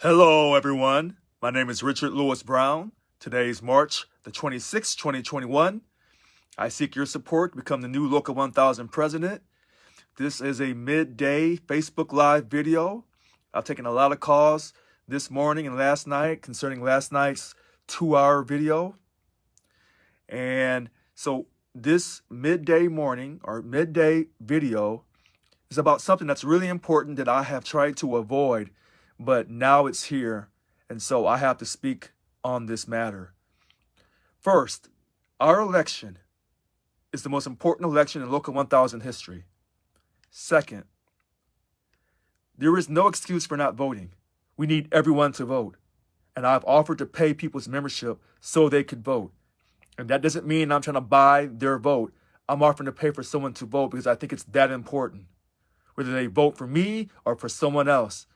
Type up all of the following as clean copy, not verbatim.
Hello, everyone. My name is Richard Lewis Brown. Today is March the 26th, 2021. I seek your support to become the new Local 1000 president. This is a midday Facebook Live video. I've taken a lot of calls this morning and last night concerning last night's 2-hour video. And so this midday morning or midday video is about something that's really important that I have tried to avoid, but now it's here, and so I have to speak on this matter. First, our election is the most important election in Local 1000 history. Second, there is no excuse for not voting. We need everyone to vote, and I've offered to pay people's membership so they could vote. And that doesn't mean I'm trying to buy their vote. I'm offering to pay for someone to vote because I think it's that important. Whether they vote for me or for someone else,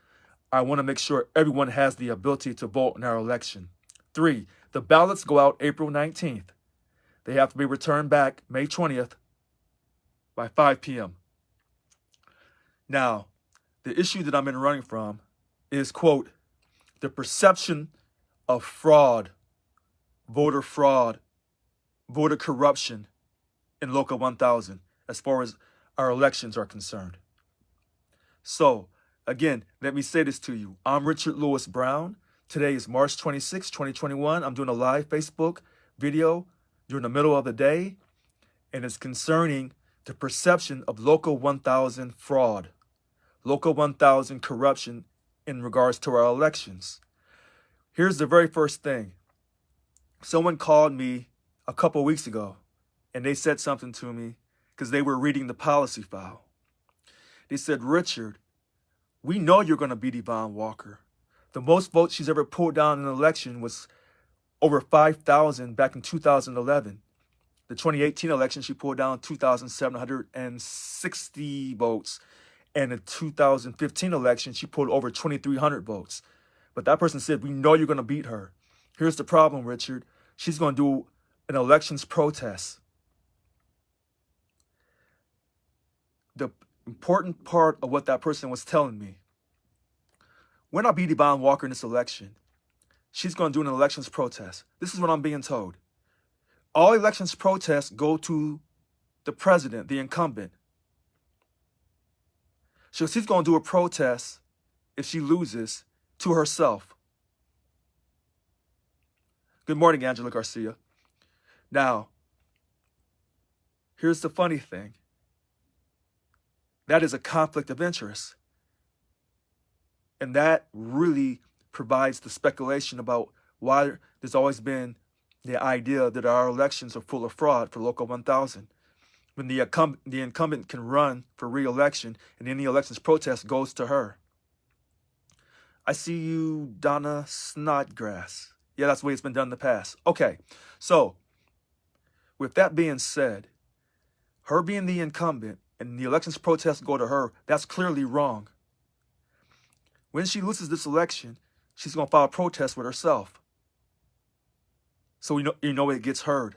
I want to make sure everyone has the ability to vote in our election. 3, the ballots go out April 19th. They have to be returned back May 20th by 5 p.m. Now, the issue that I've been running from is, quote, the perception of fraud, voter corruption in Local 1000 as far as our elections are concerned. So, again, let me say this to you. I'm Richard Lewis Brown. Today is March 26, 2021. I'm doing a live Facebook video during the middle of the day, and it's concerning the perception of Local 1000 fraud, Local 1000 corruption in regards to our elections. Here's the very first thing. Someone called me a couple weeks ago, and they said something to me because they were reading the policy file. They said, Richard, we know you're going to beat Yvonne Walker. The most votes she's ever pulled down in an election was over 5,000 back in 2011. The 2018 election, she pulled down 2,760 votes. And the 2015 election, she pulled over 2,300 votes. But that person said, we know you're going to beat her. Here's the problem, Richard. She's going to do an elections protest. The important part of what that person was telling me, when I beat Yvonne Walker in this election, she's going to do an elections protest. This is what I'm being told. All elections protests go to the president, the incumbent. So she's going to do a protest, if she loses, to herself. Good morning, Angela Garcia. Now, here's the funny thing. That is a conflict of interest. And that really provides the speculation about why there's always been the idea that our elections are full of fraud for Local 1000. When the incumbent can run for re-election and any elections protest goes to her. I see you, Donna Snodgrass. Yeah, that's the way it's been done in the past. Okay, so with that being said, her being the incumbent and the elections protest go to her, that's clearly wrong. When she loses this election, she's going to file a protest with herself. So you know it gets heard.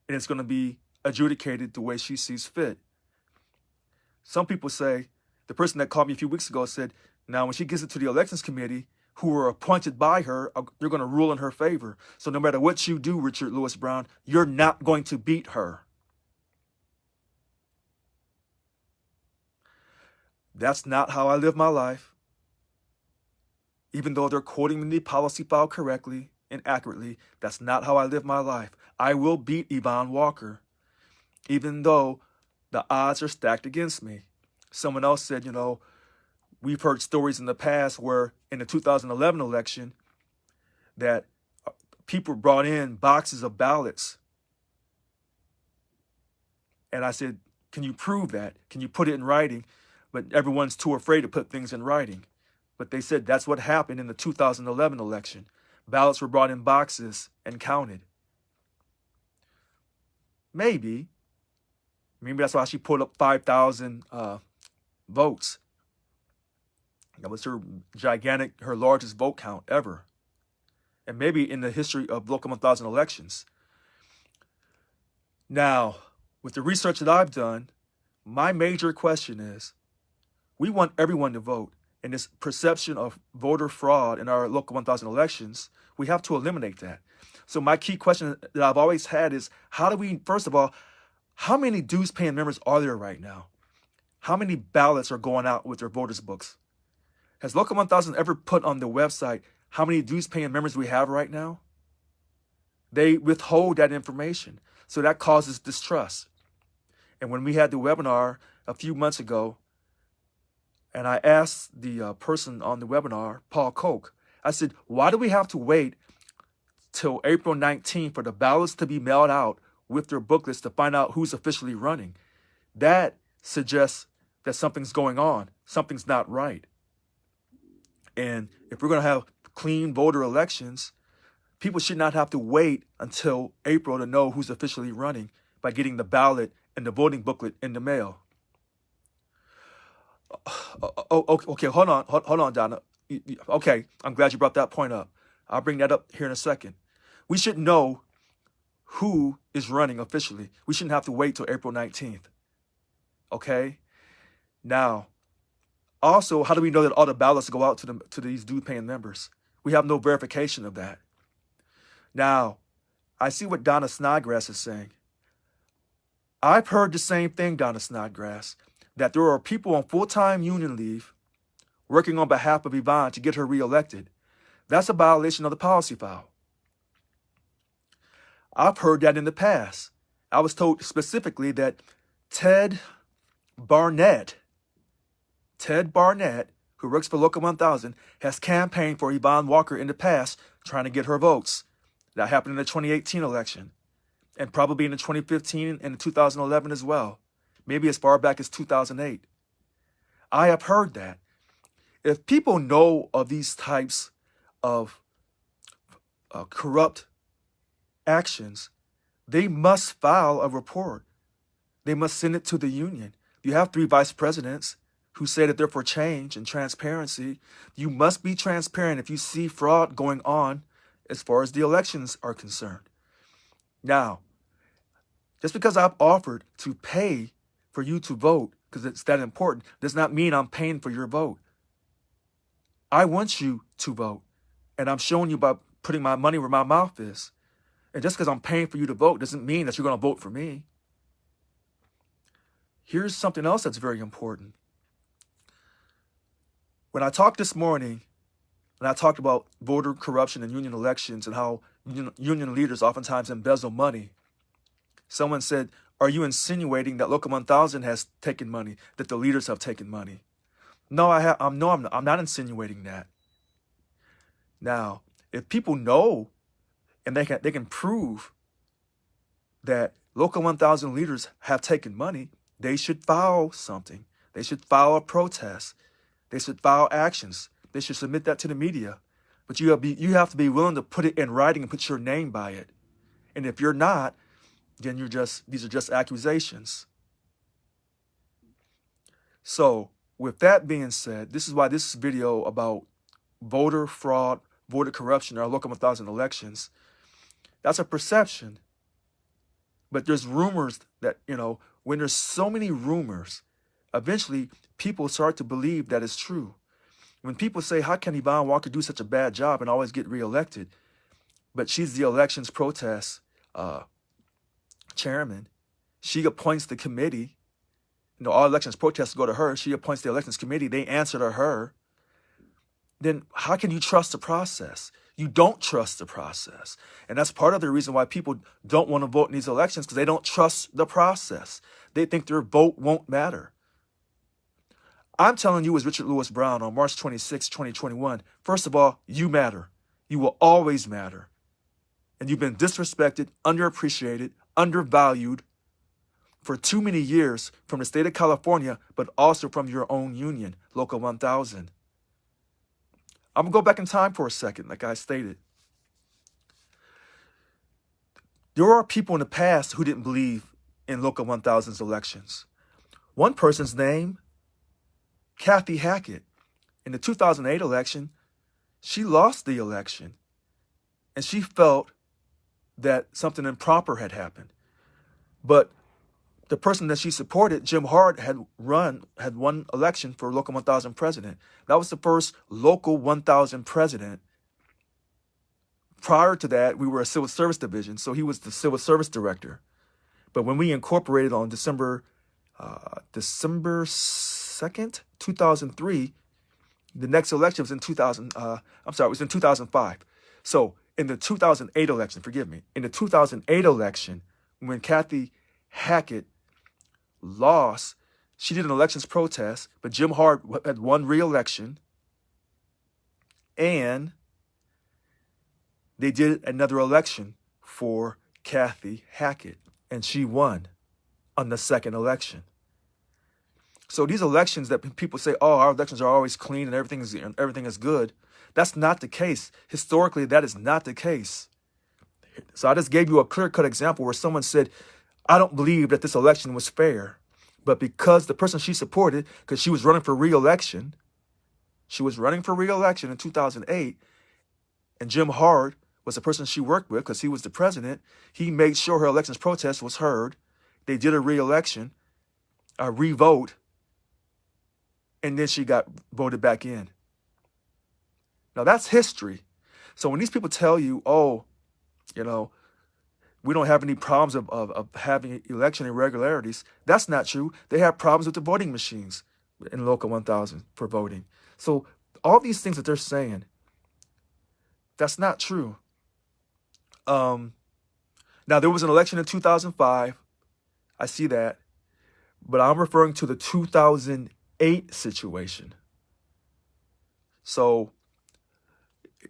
And it's going to be adjudicated the way she sees fit. Some people say, the person that called me a few weeks ago said, now when she gets it to the elections committee, who are appointed by her, they're going to rule in her favor. So no matter what you do, Richard Lewis Brown, you're not going to beat her. That's not how I live my life. Even though they're quoting the policy file correctly and accurately, that's not how I live my life. I will beat Yvonne Walker, even though the odds are stacked against me. Someone else said, we've heard stories in the past where in the 2011 election that people brought in boxes of ballots. And I said, can you prove that? Can you put it in writing? But everyone's too afraid to put things in writing. But they said that's what happened in the 2011 election. Ballots were brought in boxes and counted. Maybe that's why she pulled up 5,000 votes. That was her largest vote count ever. And maybe in the history of Local 1000 elections. Now, with the research that I've done, my major question is, we want everyone to vote. and this perception of voter fraud in our local 1,000 elections, we have to eliminate that. So my key question that I've always had is, how do we, first of all, how many dues paying members are there right now? How many ballots are going out with their voters books? Has Local 1000 ever put on the website how many dues paying members we have right now? They withhold that information. So that causes distrust. And when we had the webinar a few months ago, and I asked the person on the webinar, Paul Koch, I said, why do we have to wait till April 19th for the ballots to be mailed out with their booklets to find out who's officially running? That suggests that something's going on. Something's not right. And if we're going to have clean voter elections, people should not have to wait until April to know who's officially running by getting the ballot and the voting booklet in the mail. Okay, hold on, Donna. Okay, I'm glad you brought that point up. I'll bring that up here in a second. We should know who is running officially. We shouldn't have to wait till April 19th. Okay? Now, also, how do we know that all the ballots go out to these due-paying members? We have no verification of that. Now, I see what Donna Snodgrass is saying. I've heard the same thing, Donna Snodgrass, that there are people on full-time union leave working on behalf of Yvonne to get her reelected. That's a violation of the policy file. I've heard that in the past. I was told specifically that Ted Barnett, who works for Local 1000, has campaigned for Yvonne Walker in the past, trying to get her votes. That happened in the 2018 election, and probably in the 2015 and the 2011 as well, maybe as far back as 2008. I have heard that. If people know of these types of corrupt actions, they must file a report. They must send it to the union. You have 3 vice presidents who say that they're for change and transparency. You must be transparent if you see fraud going on as far as the elections are concerned. Now, just because I've offered to pay for you to vote, because it's that important, does not mean I'm paying for your vote. I want you to vote, and I'm showing you by putting my money where my mouth is. And just because I'm paying for you to vote doesn't mean that you're going to vote for me. Here's something else that's very important. When I talked this morning, and I talked about voter corruption in union elections and how union leaders oftentimes embezzle money, someone said, are you insinuating that Local 1000 has taken money, that the leaders have taken money? No, I'm not insinuating that. Now, if people know and they can prove that Local 1000 leaders have taken money, they should file something. They should file a protest. They should file actions. They should submit that to the media. But you have to be willing to put it in writing and put your name by it. And if you're not, then these are just accusations. So with that being said, this is why this video about voter fraud, voter corruption in our Local 1000 elections, that's a perception. But there's rumors that, when there's so many rumors, eventually people start to believe that it's true. When people say, how can Yvonne Walker do such a bad job and always get reelected? But she's the elections protest chairman. She appoints the committee. All elections protests go to her. She appoints the elections committee. They answer to her. Then how can you trust the process? You don't trust the process. And that's part of the reason why people don't want to vote in these elections, because they don't trust the process. They think their vote won't matter. I'm telling you as Richard Lewis Brown on March 26, 2021, first of all, you matter. You will always matter. And you've been disrespected, underappreciated, undervalued for too many years from the state of California, but also from your own union, Local 1000. I'm going to go back in time for a second, like I stated. There are people in the past who didn't believe in Local 1000's elections. One person's name, Kathy Hackett. In the 2008 election, she lost the election, and she felt that something improper had happened. But the person that she supported, Jim Hart, had won election for Local 1000 president. That was the first Local 1000 president. Prior to that, we were a civil service division, so he was the civil service director. But when we incorporated on December 2nd, 2003, the next election was in 2005. So in the 2008 election, in the 2008 election, when Kathy Hackett lost, she did an elections protest, but Jim Hart had won re-election, and they did another election for Kathy Hackett, and she won on the second election. So these elections that people say, oh, our elections are always clean and everything is good, that's not the case. Historically, that is not the case. So I just gave you a clear-cut example where someone said, I don't believe that this election was fair. But because the person she supported, because she was running for re-election in 2008, and Jim Hart was the person she worked with because he was the president, he made sure her elections protest was heard. They did a re-election, a re-vote, and then she got voted back in. Now, that's history. So when these people tell you, oh, we don't have any problems of having election irregularities, that's not true. They have problems with the voting machines in Local 1000 for voting. So all these things that they're saying, that's not true. Now, there was an election in 2005. I see that. But I'm referring to the 2008 situation. So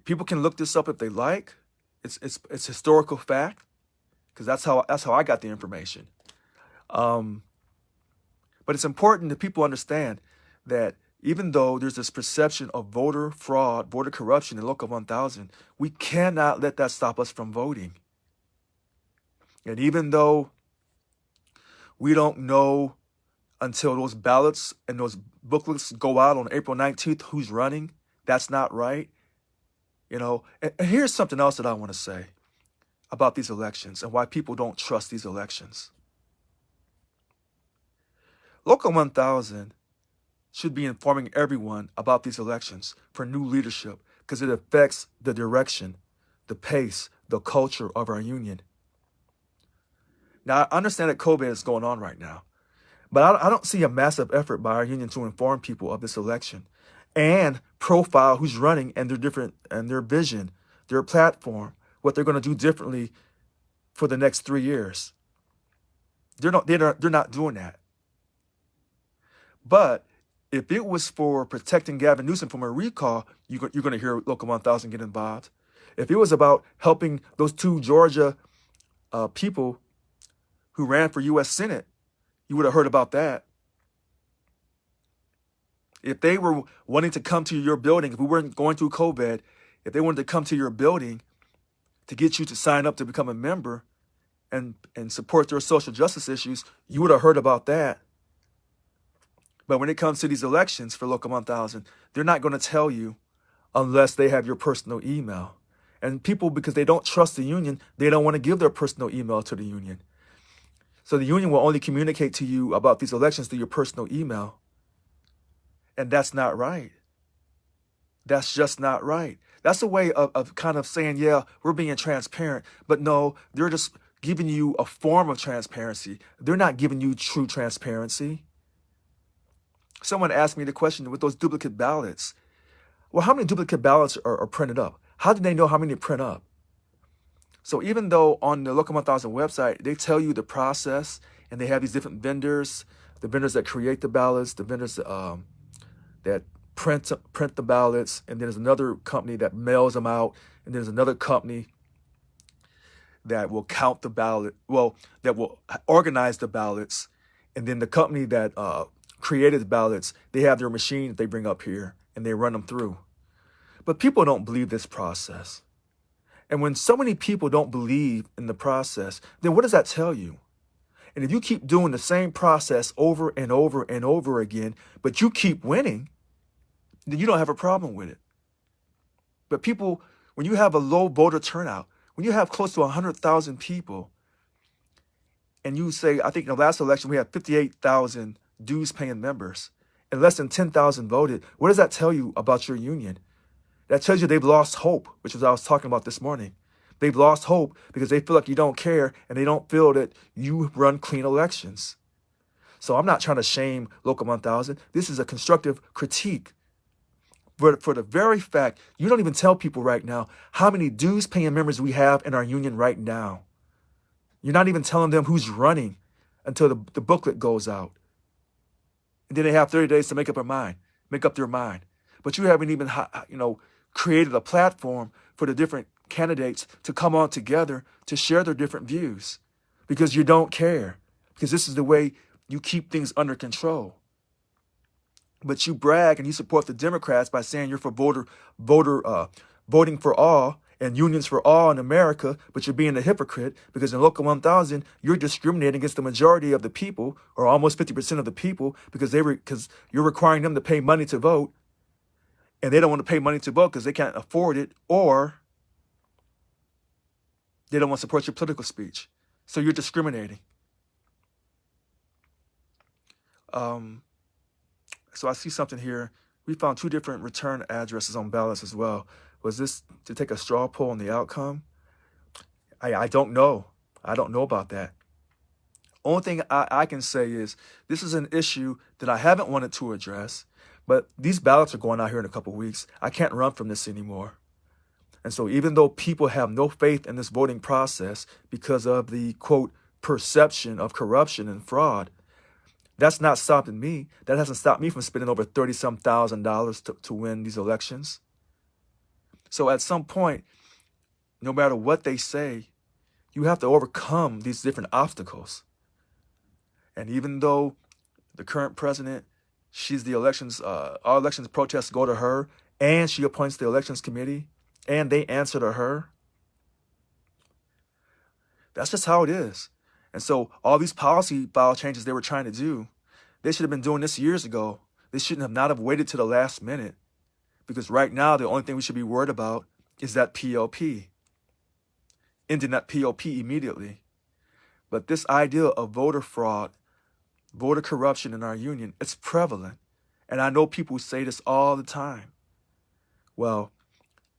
people can look this up if they like. It's historical fact, because that's how I got the information. But it's important that people understand that even though there's this perception of voter fraud, voter corruption in Local 1000, we cannot let that stop us from voting. And even though we don't know until those ballots and those booklets go out on April 19th who's running, that's not right. And here's something else that I want to say about these elections and why people don't trust these elections. Local 1000 should be informing everyone about these elections for new leadership because it affects the direction, the pace, the culture of our union. Now, I understand that COVID is going on right now, but I don't see a massive effort by our union to inform people of this election and profile who's running and their vision, their platform, what they're going to do differently for the next 3 years. They're not doing that. But if it was for protecting Gavin Newsom from a recall, you're going to hear Local 1000 get involved. If it was about helping those two Georgia people who ran for U.S. Senate, you would have heard about that. If they were wanting to come to your building, if we weren't going through COVID, if they wanted to come to your building to get you to sign up to become a member and support their social justice issues, you would have heard about that. But when it comes to these elections for Local 1000, they're not going to tell you unless they have your personal email. And people, because they don't trust the union, they don't want to give their personal email to the union. So the union will only communicate to you about these elections through your personal email. And that's not right. That's just not right. That's a way of kind of saying, yeah, we're being transparent. But no, they're just giving you a form of transparency. They're not giving you true transparency. Someone asked me the question with those duplicate ballots. Well, how many duplicate ballots are printed up? How do they know how many to print up? So even though on the Local 1000 website, they tell you the process and they have these different vendors, the vendors that create the ballots, the vendors that print the ballots, and there's another company that mails them out, and there's another company that will count the ballot, that will organize the ballots, and then the company that created the ballots, they have their machine that they bring up here, and they run them through. But people don't believe this process. And when so many people don't believe in the process, then what does that tell you? And if you keep doing the same process over and over and over again, but you keep winning, then you don't have a problem with it. But people, when you have a low voter turnout, when you have close to 100,000 people, and you say, I think in the last election we had 58,000 dues-paying members, and less than 10,000 voted, what does that tell you about your union? That tells you they've lost hope, which is what I was talking about this morning. They've lost hope because they feel like you don't care, and they don't feel that you run clean elections. So I'm not trying to shame Local 1000. This is a constructive critique. But for the very fact, you don't even tell people right now how many dues-paying members we have in our union right now. You're not even telling them who's running until the booklet goes out. And then they have 30 days to make up their mind. But you haven't even, created a platform for the different candidates to come on together to share their different views, because you don't care, because this is the way you keep things under control. But you brag and you support the Democrats by saying you're for voting for all and unions for all in America, but you're being a hypocrite because in Local 1000, you're discriminating against the majority of the people, or almost 50% of the people, because you're requiring them to pay money to vote, and they don't want to pay money to vote because they can't afford it, or they don't want to support your political speech. So you're discriminating. So I see something here. We found 2 different return addresses on ballots as well. Was this to take a straw poll on the outcome? I don't know. I don't know about that. Only thing I can say is this is an issue that I haven't wanted to address, but these ballots are going out here in a couple of weeks. I can't run from this anymore. And so even though people have no faith in this voting process because of the, quote, perception of corruption and fraud, that's not stopping me. That hasn't stopped me from spending over $30-some thousand to win these elections. So at some point, no matter what they say, you have to overcome these different obstacles. And even though the current president, she's the elections, all elections protests go to her, and she appoints the elections committee, and they answer to her, that's just how it is. And so all these policy file changes they were trying to do, they should have been doing this years ago. They shouldn't have not have waited to the last minute, because right now the only thing we should be worried about is that PLP, ending that PLP immediately. But this idea of voter fraud, voter corruption in our union, it's prevalent. And I know people say this all the time. Well,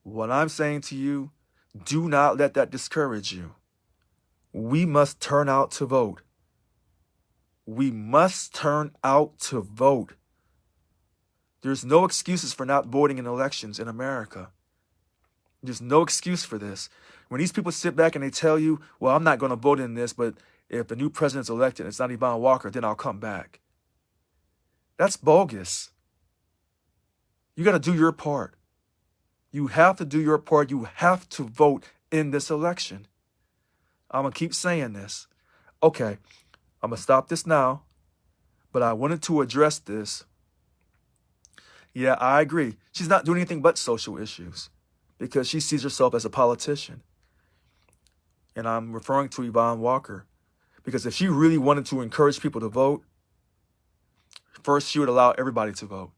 what I'm saying to you, do not let that discourage you. We must turn out to vote. We must turn out to vote. There's no excuses for not voting in elections in America. There's no excuse for this. When these people sit back and they tell you, well, I'm not going to vote in this, but if the new president's elected, it's not Yvonne Walker, then I'll come back. That's bogus. You got to do your part. You have to do your part. You have to vote in this election. I'm going to keep saying this. Okay, I'm going to stop this now, but I wanted to address this. Yeah, I agree. She's not doing anything but social issues because she sees herself as a politician. And I'm referring to Yvonne Walker because if she really wanted to encourage people to vote, first she would allow everybody to vote.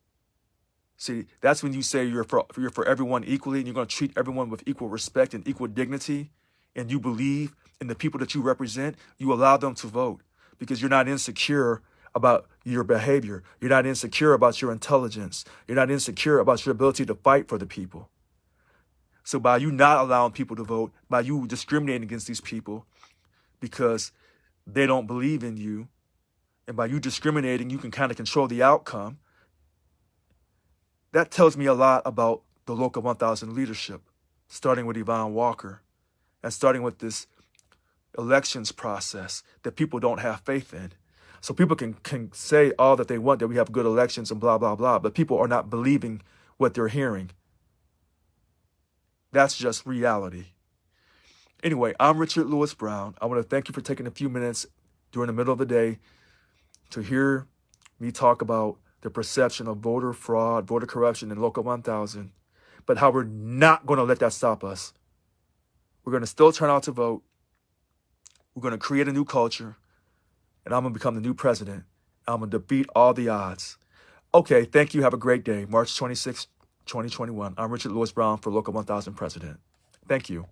See, that's when you say you're for everyone equally and you're going to treat everyone with equal respect and equal dignity, and you believe in the people that you represent, you allow them to vote because you're not insecure about your behavior. You're not insecure about your intelligence. You're not insecure about your ability to fight for the people. So by you not allowing people to vote, by you discriminating against these people because they don't believe in you, and by you discriminating, you can kind of control the outcome. That tells me a lot about the Local 1000 leadership, starting with Yvonne Walker and starting with this elections process that people don't have faith in. So people can say all that they want, that we have good elections and blah, blah, blah, but people are not believing what they're hearing. That's just reality. Anyway, I'm Richard Lewis Brown. I want to thank you for taking a few minutes during the middle of the day to hear me talk about the perception of voter fraud, voter corruption in Local 1000, but how we're not going to let that stop us. We're going to still turn out to vote. We're going to create a new culture, and I'm going to become the new president. I'm going to defeat all the odds. Okay, thank you. Have a great day. March 26, 2021. I'm Richard Lewis Brown for Local 1000 President. Thank you.